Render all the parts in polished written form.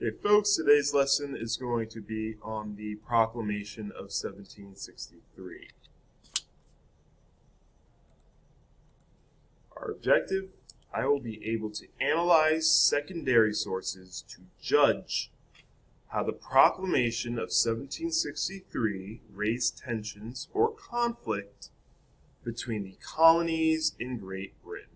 Okay, folks, today's lesson is going to be on the Proclamation of 1763. Our objective: I will be able to analyze secondary sources to judge how the Proclamation of 1763 raised tensions or conflict between the colonies in Great Britain.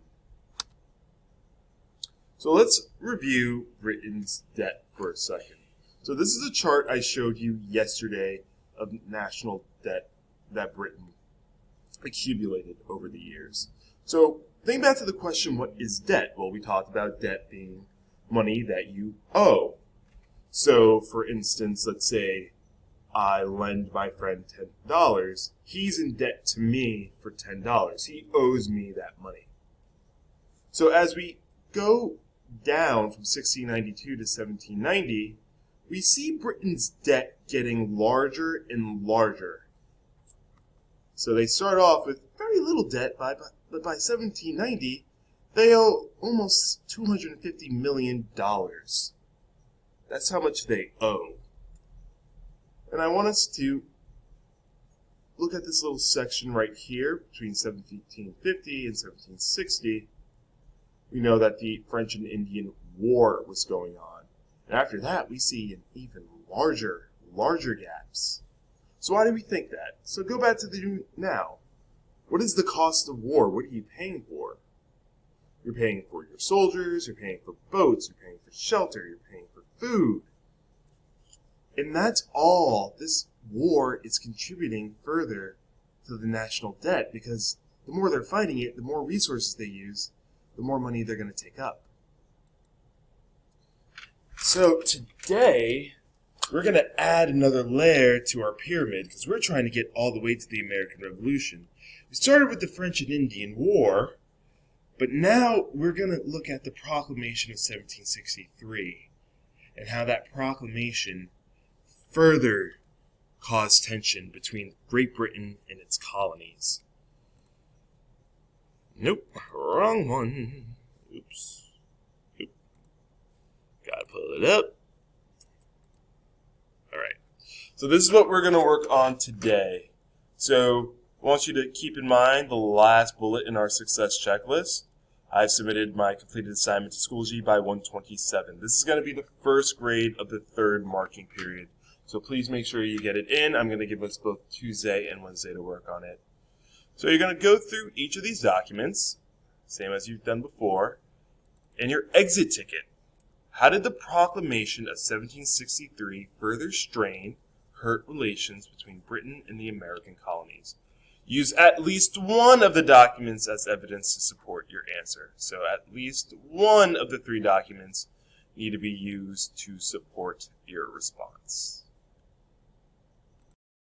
So let's review Britain's debt for a second. So this is a chart I showed you yesterday of national debt that Britain accumulated over the years. So think back to the question, what is debt? Well, we talked about debt being money that you owe. So for instance, let's say I lend my friend $10. He's in debt to me for $10. He owes me that money. So as we go down from 1692 to 1790, we see Britain's debt getting larger and larger. So they start off with very little debt, but by 1790, they owe almost $250 million. That's how much they owe. And I want us to look at this little section right here between 1750 and 1760. We know that the French and Indian War was going on. And after that, we see an even larger gaps. So why do we think that? So go back to the now. What is the cost of war? What are you paying for? You're paying for your soldiers, you're paying for boats, you're paying for shelter, you're paying for food. And that's all. This war is contributing further to the national debt, because the more they're fighting it, the more resources they use, the more money they're going to take up. So today, we're going to add another layer to our pyramid, because we're trying to get all the way to the American Revolution. We started with the French and Indian War, but now we're going to look at the Proclamation of 1763 and how that proclamation further caused tension between Great Britain and its colonies. Nope, wrong one. Oops. Gotta pull it up. Alright, so this is what we're going to work on today. So I want you to keep in mind the last bullet in our success checklist. I've submitted my completed assignment to Schoology by 127. This is going to be the first grade of the third marking period. So please make sure you get it in. I'm going to give us both Tuesday and Wednesday to work on it. So you're going to go through each of these documents, same as you've done before, and your exit ticket. How did the Proclamation of 1763 further strain, hurt relations between Britain and the American colonies? Use at least one of the documents as evidence to support your answer. So at least one of the three documents need to be used to support your response.